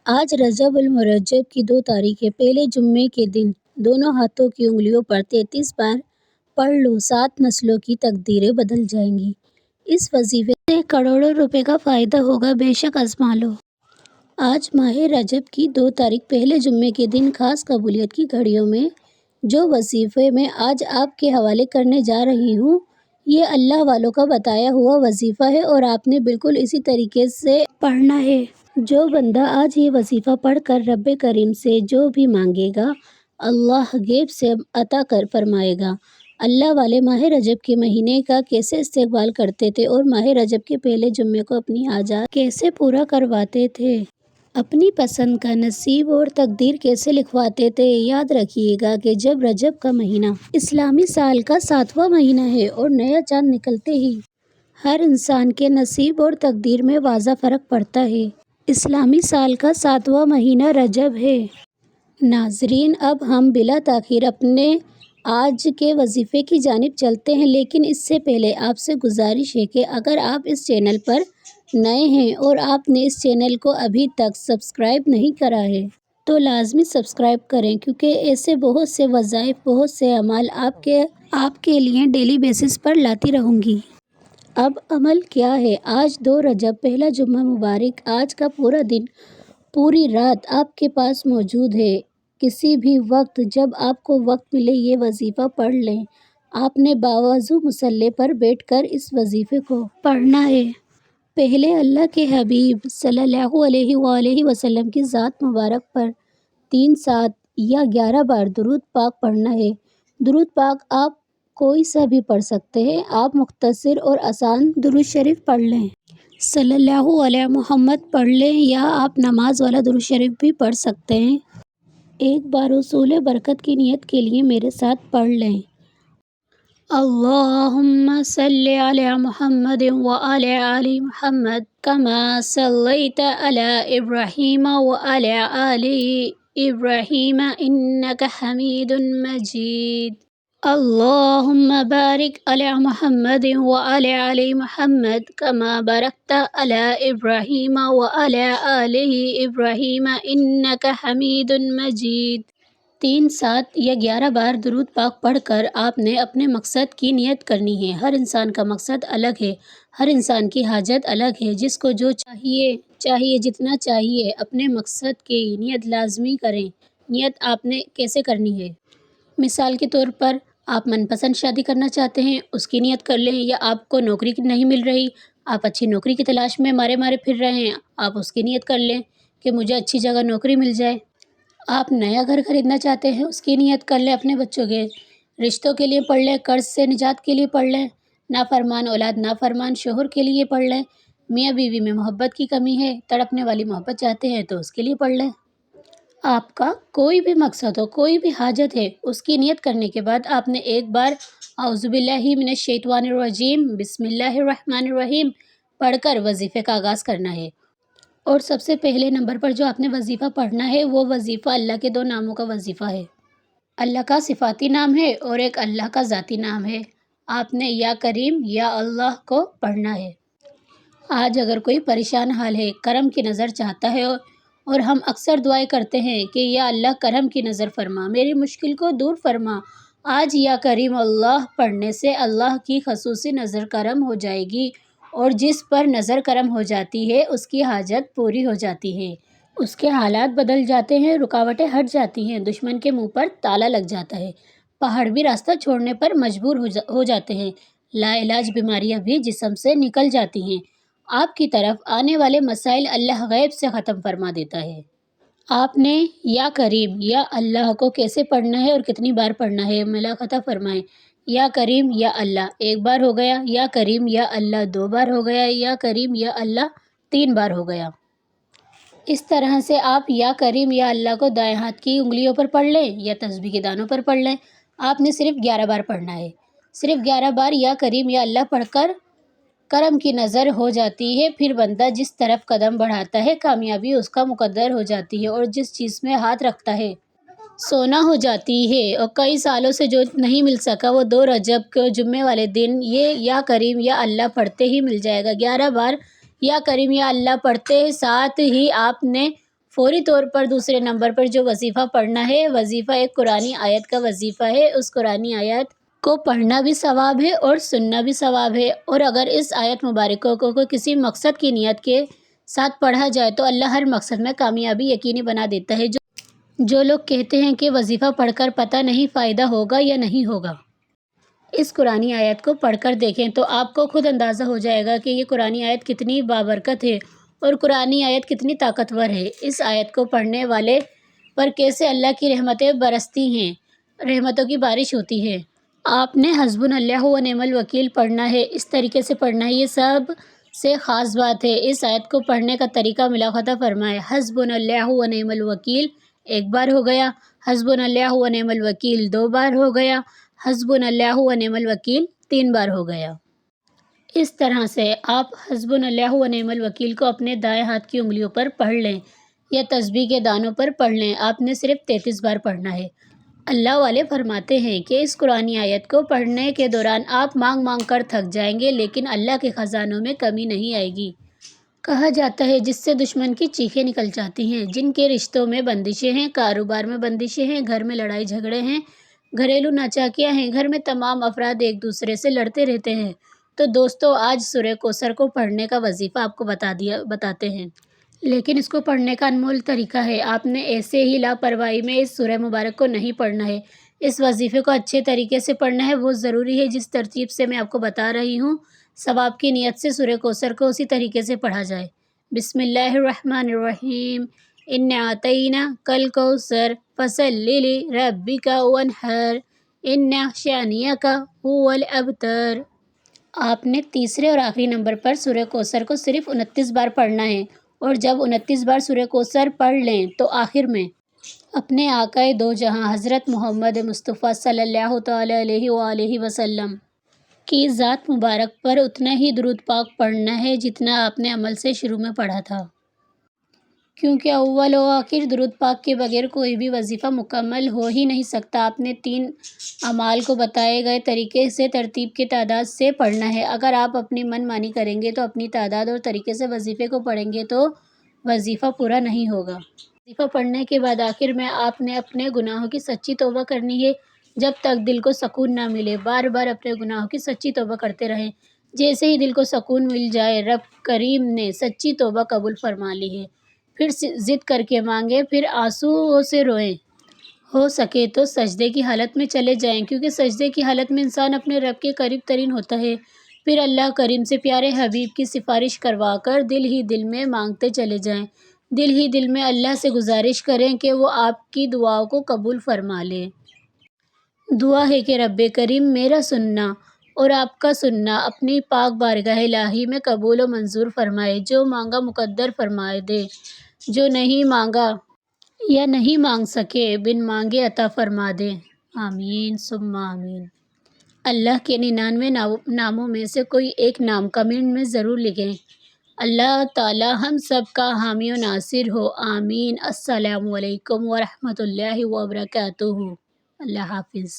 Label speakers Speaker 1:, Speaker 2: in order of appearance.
Speaker 1: آج رجب المرجب کی 2 تاریخ ہے۔ پہلے جمعے کے دن دونوں ہاتھوں کی انگلیوں پر 33 بار پڑھ لو، 7 نسلوں کی تقدیریں بدل جائیں گی۔ اس وظیفے سے کروڑوں روپے کا فائدہ ہوگا، بے شک آزما لو۔ آج ماہ رجب کی 2 تاریخ پہلے جمعے کے دن خاص قبولیت کی گھڑیوں میں جو وظیفے میں آج آپ کے حوالے کرنے جا رہی ہوں، یہ اللہ والوں کا بتایا ہوا وظیفہ ہے اور آپ نے بالکل اسی طریقے سے پڑھنا ہے۔ جو بندہ آج یہ وظیفہ پڑھ کر رب کریم سے جو بھی مانگے گا، اللہ غیب سے عطا فرمائے گا۔ اللہ والے ماہ رجب کے مہینے کا کیسے استقبال کرتے تھے اور ماہ رجب کے پہلے جمعے کو اپنی حاجات کیسے پورا کرواتے تھے، اپنی پسند کا نصیب اور تقدیر کیسے لکھواتے تھے۔ یاد رکھیے گا کہ جب رجب کا مہینہ اسلامی سال کا 7واں مہینہ ہے اور نیا چاند نکلتے ہی ہر انسان کے نصیب اور تقدیر میں واضح فرق پڑتا ہے۔ اسلامی سال کا 7واں مہینہ رجب ہے۔ ناظرین، اب ہم بلا تاخیر اپنے آج کے وظیفے کی جانب چلتے ہیں، لیکن اس سے پہلے آپ سے گزارش ہے کہ اگر آپ اس چینل پر نئے ہیں اور آپ نے اس چینل کو ابھی تک سبسکرائب نہیں کرا ہے تو لازمی سبسکرائب کریں، کیونکہ ایسے بہت سے وظائف، بہت سے اعمال آپ کے لیے ڈیلی بیسس پر لاتی رہوں گی۔ اب عمل کیا ہے؟ آج 2 رجب پہلا جمعہ مبارک، آج کا پورا دن، پوری رات آپ کے پاس موجود ہے۔ کسی بھی وقت جب آپ کو وقت ملے یہ وظیفہ پڑھ لیں۔ آپ نے باوضو مصلی پر بیٹھ کر اس وظیفے کو پڑھنا ہے۔ پہلے اللہ کے حبیب صلی اللہ علیہ وآلہ وسلم کی ذات مبارک پر 3، 7 یا 11 بار درود پاک پڑھنا ہے۔ درود پاک آپ کوئی سا بھی پڑھ سکتے ہیں، آپ مختصر اور آسان درود شریف پڑھ لیں، صلی اللہ علیہ محمد پڑھ لیں، یا آپ نماز والا درود شریف بھی پڑھ سکتے ہیں۔ ایک بار حصول برکت کی نیت کے لیے میرے ساتھ پڑھ لیں۔ اللہم صلی علی محمد وعلی آل محمد کما صلیت علی ابراہیم وعلی آل ابراہیم انک حمید مجید۔ اللہم بارک علی محمد وعلی آل محمد کما بارکت علی ابراہیم وعلی آل ابراہیم انک حمید مجید۔ 3، 7 یا 11 بار درود پاک پڑھ کر آپ نے اپنے مقصد کی نیت کرنی ہے۔ ہر انسان کا مقصد الگ ہے، ہر انسان کی حاجت الگ ہے، جس کو جو چاہیے جتنا چاہیے، اپنے مقصد کی نیت لازمی کریں۔ نیت آپ نے کیسے کرنی ہے؟ مثال کے طور پر آپ من پسند شادی کرنا چاہتے ہیں، اس کی نیت کر لیں، یا آپ کو نوکری نہیں مل رہی، آپ اچھی نوکری کی تلاش میں مارے پھر رہے ہیں، آپ اس کی نیت کر لیں کہ مجھے اچھی جگہ نوکری مل جائے۔ آپ نیا گھر خریدنا چاہتے ہیں، اس کی نیت کر لیں، اپنے بچوں کے رشتوں کے لیے پڑھ لیں، قرض سے نجات کے لیے پڑھ لیں، نافرمان اولاد، نافرمان شوہر کے لیے پڑھ لیں، میاں بیوی میں محبت کی کمی ہے، تڑپنے والی محبت چاہتے ہیں تو اس کے لیے پڑھ لیں۔ آپ کا کوئی بھی مقصد ہو، کوئی بھی حاجت ہے، اس کی نیت کرنے کے بعد آپ نے ایک بار اعوذ باللہ من الشیطان الرجیم بسم اللہ الرحمن الرحیم پڑھ کر وظیفے کا آغاز کرنا ہے۔ اور سب سے پہلے نمبر پر جو آپ نے وظیفہ پڑھنا ہے، وہ وظیفہ اللہ کے 2 ناموں کا وظیفہ ہے۔ اللہ کا صفاتی نام ہے اور ایک اللہ کا ذاتی نام ہے۔ آپ نے یا کریم یا اللہ کو پڑھنا ہے۔ آج اگر کوئی پریشان حال ہے، کرم کی نظر چاہتا ہے، اور ہم اکثر دعائیں کرتے ہیں کہ یا اللہ کرم کی نظر فرما، میری مشکل کو دور فرما، آج یا کریم اللہ پڑھنے سے اللہ کی خصوصی نظر کرم ہو جائے گی، اور جس پر نظر کرم ہو جاتی ہے اس کی حاجت پوری ہو جاتی ہے، اس کے حالات بدل جاتے ہیں، رکاوٹیں ہٹ جاتی ہیں، دشمن کے منہ پر تالا لگ جاتا ہے، پہاڑ بھی راستہ چھوڑنے پر مجبور ہو جاتے ہیں، لا علاج بیماریاں بھی جسم سے نکل جاتی ہیں، آپ کی طرف آنے والے مسائل اللہ غیب سے ختم فرما دیتا ہے۔ آپ نے یا کریم یا اللہ کو کیسے پڑھنا ہے اور کتنی بار پڑھنا ہے، ملاحظہ فرمائیں۔ یا کریم یا اللہ 1 بار ہو گیا، یا کریم یا اللہ 2 بار ہو گیا، یا کریم یا اللہ 3 بار ہو گیا۔ اس طرح سے آپ یا کریم یا اللہ کو دائیں ہاتھ کی انگلیوں پر پڑھ لیں یا تسبیح کے دانوں پر پڑھ لیں۔ آپ نے صرف 11 بار پڑھنا ہے۔ صرف 11 بار یا کریم یا اللہ پڑھ کر کرم کی نظر ہو جاتی ہے، پھر بندہ جس طرف قدم بڑھاتا ہے کامیابی اس کا مقدر ہو جاتی ہے، اور جس چیز میں ہاتھ رکھتا ہے سونا ہو جاتی ہے، اور کئی سالوں سے جو نہیں مل سکا وہ 2 رجب کے جمعے والے دن یہ یا کریم یا اللہ پڑھتے ہی مل جائے گا۔ 11 بار یا کریم یا اللہ پڑھتے ساتھ ہی آپ نے فوری طور پر دوسرے نمبر پر جو وظیفہ پڑھنا ہے، وظیفہ ایک قرآنی آیت کا وظیفہ ہے۔ اس قرآنی آیت کو پڑھنا بھی ثواب ہے اور سننا بھی ثواب ہے، اور اگر اس آیت مبارکہ کو کسی مقصد کی نیت کے ساتھ پڑھا جائے تو اللہ ہر مقصد میں کامیابی یقینی بنا دیتا ہے۔ جو لوگ کہتے ہیں کہ وظیفہ پڑھ کر پتہ نہیں فائدہ ہوگا یا نہیں ہوگا، اس قرآنی آیت کو پڑھ کر دیکھیں تو آپ کو خود اندازہ ہو جائے گا کہ یہ قرآنی آیت کتنی بابرکت ہے اور قرآنی آیت کتنی طاقتور ہے۔ اس آیت کو پڑھنے والے پر کیسے اللہ کی رحمتیں برستی ہیں، رحمتوں کی بارش ہوتی ہے۔ آپ نے حسبنا اللہ و نعم الوکیل پڑھنا ہے، اس طریقے سے پڑھنا ہے، یہ سب سے خاص بات ہے۔ اس آیت کو پڑھنے کا طریقہ ملاحظہ فرمائے۔ حسبنا اللہ و نعم الوکیل ایک بار ہو گیا، حسبنا اللہ و نعم الوکیل 2 بار ہو گیا، حسبنا اللہ و نعم الوکیل 3 بار ہو گیا۔ اس طرح سے آپ حسبنا اللہ و نعم الوکیل کو اپنے دائیں ہاتھ کی انگلیوں پر پڑھ لیں یا تسبیح کے دانوں پر پڑھ لیں۔ آپ نے صرف 33 بار پڑھنا ہے۔ اللہ والے فرماتے ہیں کہ اس قرآنی آیت کو پڑھنے کے دوران آپ مانگ مانگ کر تھک جائیں گے، لیکن اللہ کے خزانوں میں کمی نہیں آئے گی۔ کہا جاتا ہے جس سے دشمن کی چیخیں نکل جاتی ہیں، جن کے رشتوں میں بندشیں ہیں، کاروبار میں بندشیں ہیں، گھر میں لڑائی جھگڑے ہیں، گھریلو ناچاکیاں ہیں، گھر میں تمام افراد ایک دوسرے سے لڑتے رہتے ہیں، تو دوستو آج سورہ کوثر کو پڑھنے کا وظیفہ آپ کو بتاتے ہیں۔ لیکن اس کو پڑھنے کا انمول طریقہ ہے۔ آپ نے ایسے ہی لاپرواہی میں اس سورہ مبارک کو نہیں پڑھنا ہے۔ اس وظیفے کو اچھے طریقے سے پڑھنا ہے، وہ ضروری ہے جس ترتیب سے میں آپ کو بتا رہی ہوں۔ ثواب کی نیت سے سورہ کوثر کو اسی طریقے سے پڑھا جائے۔ بسم اللہ الرحمن الرحیم، انا اعطیناک الکوثر فصل لربک وانحر ان شانئک هو الابتر۔ آپ نے تیسرے اور آخری نمبر پر سورہ کوثر کو صرف 29 بار پڑھنا ہے، اور جب 29 بار سورہ کوثر پڑھ لیں تو آخر میں اپنے آقا دو جہاں حضرت محمد مصطفیٰ صلی اللہ تعالی علیہ وآلہ وسلم کی ذات مبارک پر اتنا ہی درود پاک پڑھنا ہے جتنا آپ نے عمل سے شروع میں پڑھا تھا، کیونکہ اول و آخر درود پاک کے بغیر کوئی بھی وظیفہ مکمل ہو ہی نہیں سکتا۔ آپ نے 3 اعمال کو بتائے گئے طریقے سے ترتیب کی تعداد سے پڑھنا ہے۔ اگر آپ اپنی من مانی کریں گے تو اپنی تعداد اور طریقے سے وظیفے کو پڑھیں گے تو وظیفہ پورا نہیں ہوگا۔ وظیفہ پڑھنے کے بعد آخر میں آپ نے اپنے گناہوں کی سچی توبہ کرنی ہے، جب تک دل کو سکون نہ ملے۔ بار بار اپنے گناہوں کی سچی توبہ کرتے رہیں۔ جیسے ہی دل کو سکون مل جائے، رب کریم نے سچی توبہ قبول فرما لی ہے، پھر ضد کر کے مانگیں، پھر آنسوؤں سے روئیں۔ ہو سکے تو سجدے کی حالت میں چلے جائیں، کیونکہ سجدے کی حالت میں انسان اپنے رب کے قریب ترین ہوتا ہے۔ پھر اللہ کریم سے پیارے حبیب کی سفارش کروا کر دل ہی دل میں مانگتے چلے جائیں۔ دل ہی دل میں اللہ سے گزارش کریں کہ وہ آپ کی دعاؤں کو قبول فرما لے۔ دعا ہے کہ رب کریم میرا سننا اور آپ کا سننا اپنی پاک بارگاہ الہی میں قبول و منظور فرمائے۔ جو مانگا مقدر فرما دے، جو نہیں مانگا یا نہیں مانگ سکے بن مانگے عطا فرما دے۔ آمین ثم آمین۔ اللہ کے 99 ناموں میں سے کوئی ایک نام کمنٹ میں ضرور لکھیں۔ اللہ تعالی ہم سب کا حامی و ناصر ہو، آمین۔ السلام علیکم ورحمۃ اللہ وبرکاتہ۔ اللہ حافظ۔